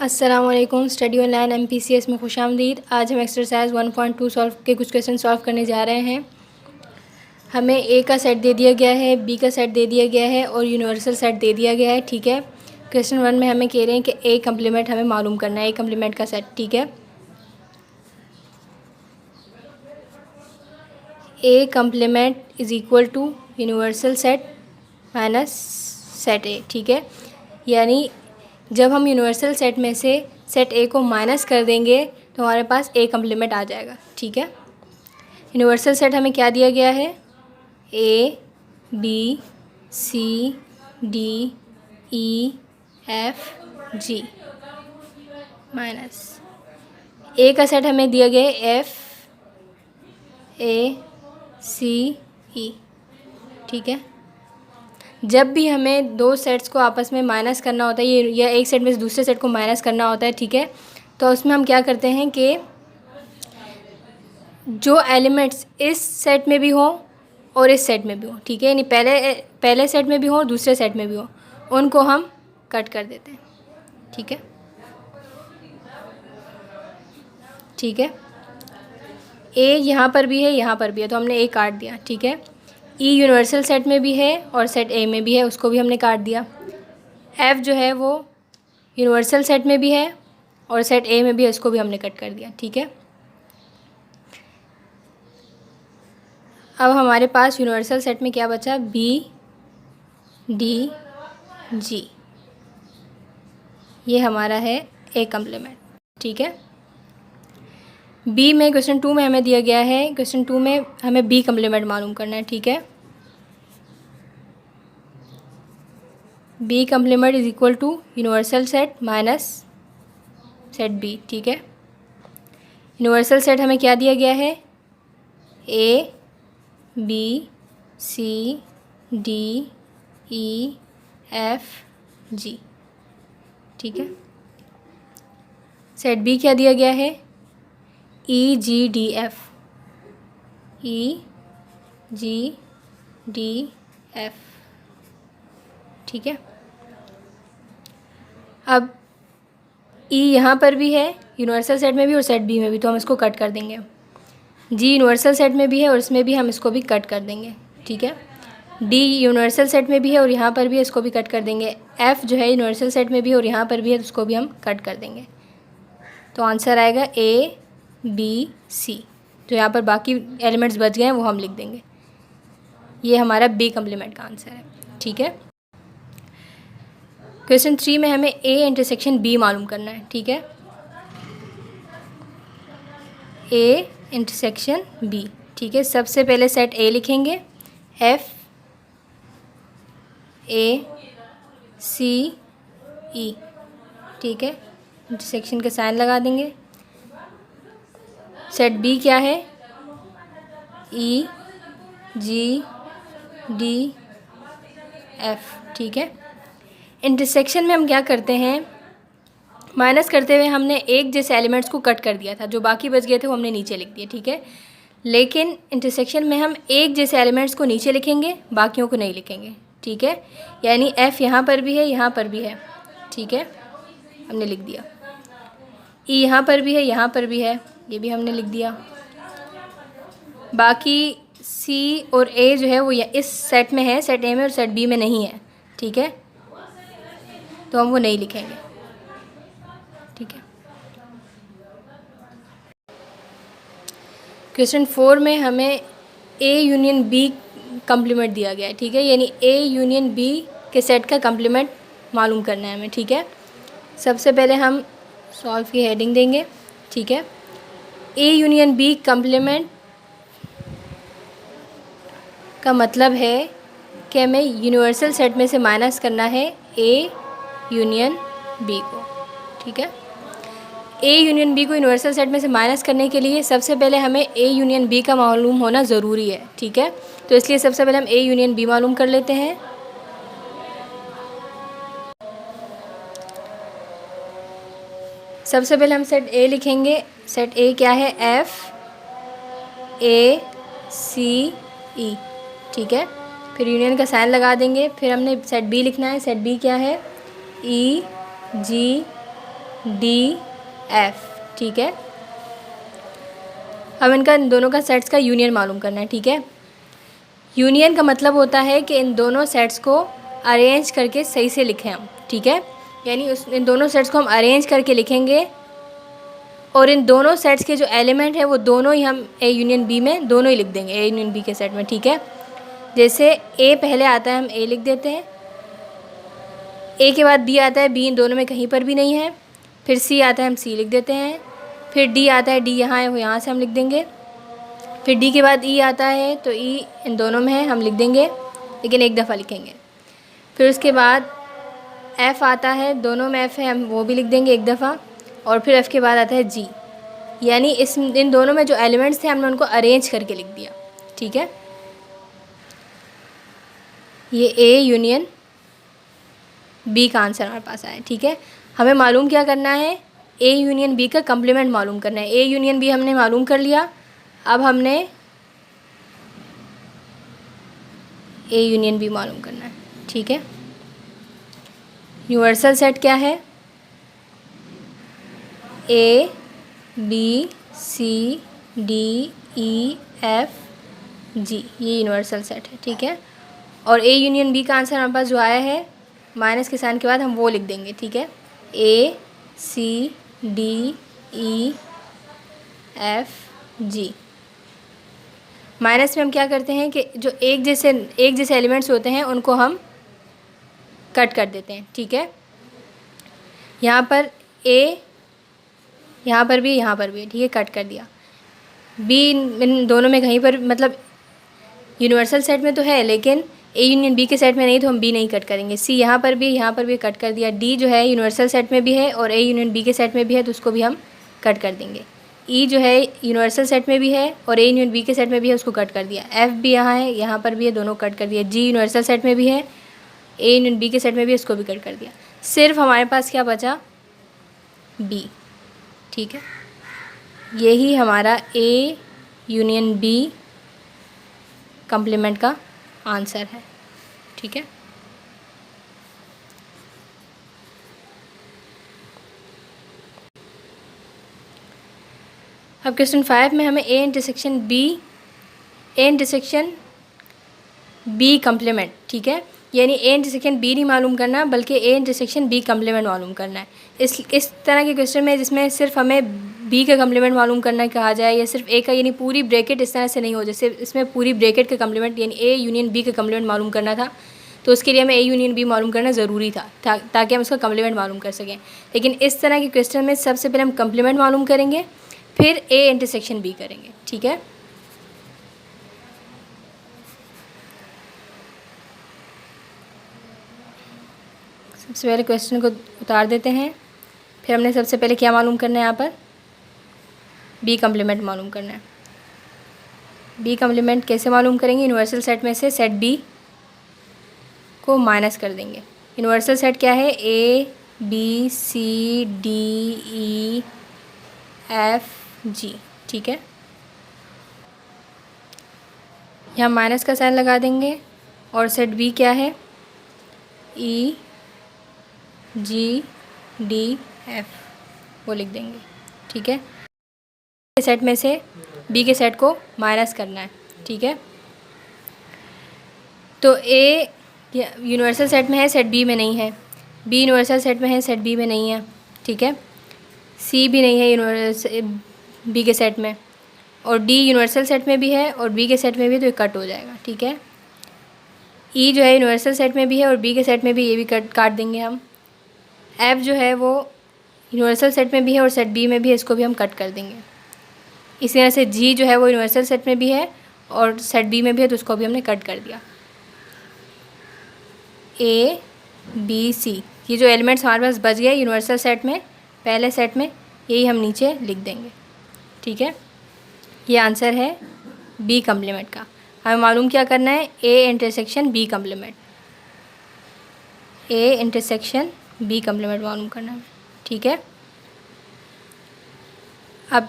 अस्सलाम वालेकुम। Study online MPCS में खुशामदीद। आज हम एक्सरसाइज 1.2 सॉल्व के कुछ क्वेश्चन सॉल्व करने जा रहे हैं। हमें ए का सेट दे दिया गया है, बी का सेट दे दिया गया है और यूनिवर्सल सेट दे दिया गया है। ठीक है। क्वेश्चन 1 में हमें कह रहे हैं कि ए कम्प्लीमेंट हमें मालूम करना है, ए कम्प्लीमेंट का सेट। ठीक है। A complement is equal to universal set minus set A. ठीक है। यानी जब हम यूनिवर्सल सेट में से सेट ए को माइनस कर देंगे तो हमारे पास ए कम्प्लीमेंट आ जाएगा। ठीक है। यूनिवर्सल सेट हमें क्या दिया गया है? A B C D E F G minus A का सेट हमें दिया गया है एफ ए सी ई। ठीक है। जब भी हमें दो सेट्स को आपस में माइनस करना होता है, ये या एक सेट में से दूसरे सेट को माइनस करना होता है, ठीक है, तो उसमें हम क्या करते हैं कि जो एलिमेंट्स इस सेट में भी हो और इस सेट में भी हो, ठीक है, यानी पहले सेट में भी हो और दूसरे सेट में भी हो, उनको हम कट कर देते हैं। ठीक है। ठीक है। ए यहाँ पर भी है, यहाँ पर भी है, तो हमने ए काट दिया। ठीक है। ई यूनिवर्सल सेट में भी है और सेट ए में भी है, उसको भी हमने काट दिया। एफ़ जो है वो यूनिवर्सल सेट में भी है और सेट ए में भी है, उसको भी हमने कट कर दिया। ठीक है। अब हमारे पास यूनिवर्सल सेट में क्या बचा? बी डी जी, ये हमारा है ए कम्प्लीमेंट। ठीक है। बी में क्वेश्चन 2 में हमें दिया गया है, क्वेश्चन 2 में हमें बी कम्प्लीमेंट मालूम करना है। ठीक है। B complement is equal to universal set minus set B. ठीक है। यूनिवर्सल सेट हमें क्या दिया गया है? A B C D E F G. ठीक है। सेट बी क्या दिया गया है? E G D F, E G D F. ठीक है। अब ई यहाँ पर भी है, यूनिवर्सल सेट में भी और सेट बी में भी, तो हम इसको कट कर देंगे। जी यूनिवर्सल सेट में भी है और इसमें भी, हम इसको भी कट कर देंगे। ठीक है। डी यूनिवर्सल सेट में भी है और यहाँ पर भी है, इसको भी कट कर देंगे। एफ़ जो है यूनिवर्सल सेट में भी है और यहाँ पर भी है, तो उसको भी हम कट कर देंगे। तो आंसर आएगा ए बी सी। जो यहाँ पर बाकी एलिमेंट्स बच गए हैं वो हम लिख देंगे। ये हमारा बी कम्प्लीमेंट का आंसर है। ठीक है। क्वेश्चन 3 में हमें ए इंटरसेक्शन बी मालूम करना है। ठीक है। A intersection B. ठीक है। सबसे पहले सेट ए लिखेंगे, एफ ए सी ई। ठीक है। इंटरसेक्शन का साइन लगा देंगे। सेट बी क्या है? E G D F. ठीक है। इंटरसेक्शन में हम क्या करते हैं? माइनस करते हुए हमने एक जैसे एलिमेंट्स को कट कर दिया था, जो बाकी बच गए थे वो हमने नीचे लिख दिए। ठीक है। लेकिन इंटरसेक्शन में हम एक जैसे एलिमेंट्स को नीचे लिखेंगे, बाकियों को नहीं लिखेंगे। ठीक है। यानी एफ़ यहाँ पर भी है, यहाँ पर भी है। ठीक है, हमने लिख दिया। ई यहाँ पर भी है, यहाँ पर भी है, ये भी हमने लिख दिया। बाकी सी और ए जो है वो इस सेट में है, सेट ए में, और सेट बी में नहीं है। ठीक है। तो हम वो नहीं लिखेंगे। ठीक है। क्वेश्चन 4 में हमें ए यूनियन बी कम्प्लीमेंट दिया गया है। ठीक है। यानी ए यूनियन बी के सेट का कम्प्लीमेंट मालूम करना है हमें। ठीक है। सबसे पहले हम सॉल्व की हेडिंग देंगे। ठीक है। ए यूनियन बी कम्प्लीमेंट का मतलब है कि हमें यूनिवर्सल सेट में से माइनस करना है ए यूनियन बी को। ठीक है। ए यूनियन बी को यूनिवर्सल सेट में से माइनस करने के लिए सबसे पहले हमें ए यूनियन बी का मालूम होना ज़रूरी है। ठीक है। तो इसलिए सबसे पहले हम ए यूनियन बी मालूम कर लेते हैं। सबसे पहले हम सेट ए लिखेंगे। सेट ए क्या है? एफ ए सी ई। ठीक है। फिर यूनियन का साइन लगा देंगे। फिर हमने सेट बी लिखना है। सेट बी क्या है? ई जी डी एफ, ठीक है। अब इनका इन दोनों का सेट्स का यूनियन मालूम करना है, ठीक है। यूनियन का मतलब होता है कि इन दोनों सेट्स को अरेंज करके सही से लिखें हम, ठीक है। यानी इन दोनों सेट्स को हम अरेंज करके लिखेंगे और इन दोनों सेट्स के जो एलिमेंट है वो दोनों ही हम ए यूनियन बी में दोनों ही लिख देंगे, ए यूनियन बी के सेट में, ठीक है। जैसे ए पहले आता है हम ए लिख देते हैं, ए के बाद बी आता है, बी इन दोनों में कहीं पर भी नहीं है, फिर सी आता है हम सी लिख देते हैं, फिर डी आता है, डी यहाँ है वो यहाँ से हम लिख देंगे, फिर डी के बाद ई आता है तो ई इन दोनों में है हम लिख देंगे लेकिन एक दफ़ा लिखेंगे, फिर उसके बाद एफ़ आता है, दोनों में एफ़ है हम वो भी लिख देंगे एक दफ़ा, और फिर एफ़ के बाद आता है जी। यानी इन दोनों में जो एलिमेंट्स थे हमने उनको अरेंज करके लिख दिया, ठीक है। ये ए यूनियन बी का आंसर हमारे पास आया, ठीक है। हमें मालूम क्या करना है, ए यूनियन बी का कम्प्लीमेंट मालूम करना है। ए यूनियन बी हमने मालूम कर लिया, अब हमने ए यूनियन बी मालूम करना है, ठीक है। यूनिवर्सल सेट क्या है, A B C D E F G, ये यूनिवर्सल सेट है, ठीक है। और ए यूनियन बी का आंसर हमारे पास जो आया है माइनस के साइन के बाद हम वो लिख देंगे, ठीक है। A C D E F G. Minus में हम क्या करते हैं कि जो एक जैसे एलिमेंट्स होते हैं उनको हम कट कर देते हैं, ठीक है। यहाँ पर ए, यहाँ पर भी ठीक है, कट कर दिया। बी इन दोनों में कहीं पर मतलब यूनिवर्सल सेट में तो है लेकिन ए यूनियन बी के सेट में नहीं, तो हम बी नहीं कट करेंगे। सी यहाँ पर भी कट कर दिया। डी जो है यूनिवर्सल सेट में भी है और ए यूनियन बी के सेट में भी है तो उसको भी हम कट कर देंगे। ई जो है यूनिवर्सल सेट में भी है और ए यूनियन बी के सेट में भी है, उसको कट कर दिया। एफ भी यहाँ है, यहाँ पर भी है, दोनों कट कर दिया। जी यूनिवर्सल सेट में भी है, ए यूनियन बी के सेट में भी है, उसको भी कट कर दिया। सिर्फ हमारे पास क्या बचा, बी, ठीक है। यही हमारा ए यूनियन बी कम्प्लीमेंट का आंसर है, ठीक है। अब क्वेश्चन 5 में हमें ए इंटरसेक्शन बी कम्प्लीमेंट, ठीक है। यानी ए इंटरसेक्शन बी नहीं मालूम करना बल्कि ए इंटरसेक्शन बी कम्प्लीमेंट मालूम करना है। इस तरह के क्वेश्चन में जिसमें सिर्फ हमें बी का कम्प्लीमेंट मालूम करना कहा जाए या सिर्फ ए का, यानी पूरी ब्रैकेट इस तरह से नहीं हो, जैसे इसमें पूरी ब्रैकेट का कम्प्लीमेंट यानी ए यूनियन बी का कम्प्लीमेंट मालूम करना था तो उसके लिए हमें ए यूनियन बी मालूम करना ज़रूरी था ताकि हम उसका कम्प्लीमेंट मालूम कर सकें। लेकिन इस तरह के क्वेश्चन में सबसे पहले हम कम्प्लीमेंट मालूम करेंगे फिर ए इंटरसेक्शन बी करेंगे, ठीक है। सबसे पहले क्वेश्चन को उतार देते हैं। फिर हमने सबसे पहले क्या मालूम करना है, यहाँ पर बी कम्प्लीमेंट मालूम करना है। बी कम्प्लीमेंट कैसे मालूम करेंगे, यूनिवर्सल सेट में से सेट बी को माइनस कर देंगे। यूनिवर्सल सेट क्या है, A B C D E F G, ठीक है। यहाँ माइनस का साइन लगा देंगे और सेट बी क्या है, ई जी डी एफ वो लिख देंगे, ठीक है। सेट में से बी के सेट को माइनस करना है, ठीक है। तो ए यूनिवर्सल सेट में है, सेट बी में नहीं है। बी यूनिवर्सल सेट में है, सेट बी में नहीं है, ठीक है। सी भी नहीं है यूनिवर्सल बी के सेट में, और डी यूनिवर्सल सेट में भी है और बी के सेट में भी, तो ये कट हो जाएगा, ठीक है। ई जो है यूनिवर्सल सेट में भी है और बी के सेट में भी, ये भी काट देंगे हम। एफ जो है वो यूनिवर्सल सेट में भी है और सेट बी में भी है, इसको भी हम कट कर देंगे। इसी तरह से जी जो है वो यूनिवर्सल सेट में भी है और सेट बी में भी है, तो उसको भी हमने कट कर दिया। ए बी सी ये जो एलिमेंट्स हमारे पास बच गए यूनिवर्सल सेट में, पहले सेट में, यही हम नीचे लिख देंगे, ठीक है। ये आंसर है बी कम्प्लीमेंट का। हमें मालूम क्या करना है, A intersection B complement, A intersection B complement मालूम करना है, ठीक है। अब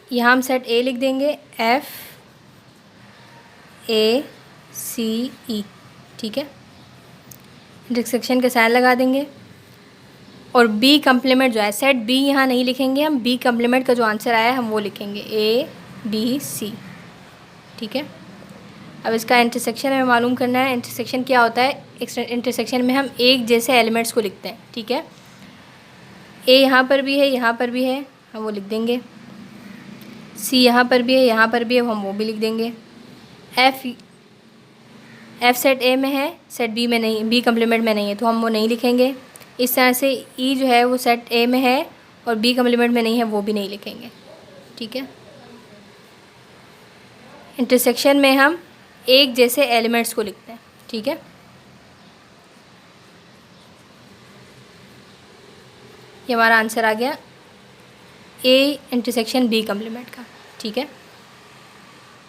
यहाँ हम सेट ए लिख देंगे, एफ ए सी ई, ठीक है। इंटरसेक्शन के साइन लगा देंगे। और बी कम्प्लीमेंट जो है, सेट बी यहाँ नहीं लिखेंगे हम, बी कम्प्लीमेंट का जो आंसर आया है हम वो लिखेंगे ए बी सी। ठीक है, अब इसका इंटरसेक्शन हमें मालूम करना है। इंटरसेक्शन क्या होता है? इंटरसेक्शन में हम एक जैसे एलिमेंट्स को लिखते हैं। ठीक है, ए यहाँ पर भी है, यहाँ पर भी है, हम वो लिख देंगे। सी यहाँ पर भी है, यहाँ पर भी है, हम वो भी लिख देंगे। एफ सेट ए में है, सेट बी में नहीं, बी कम्प्लीमेंट में नहीं है, तो हम वो नहीं लिखेंगे। इस तरह से ई जो है वो सेट ए में है और बी कम्प्लीमेंट में नहीं है, वो भी नहीं लिखेंगे। ठीक है, इंटरसेक्शन में हम एक जैसे एलिमेंट्स को लिखते हैं। ठीक है, ये हमारा आंसर आ गया ए इंटरसेक्शन बी कम्प्लीमेंट का। ठीक है।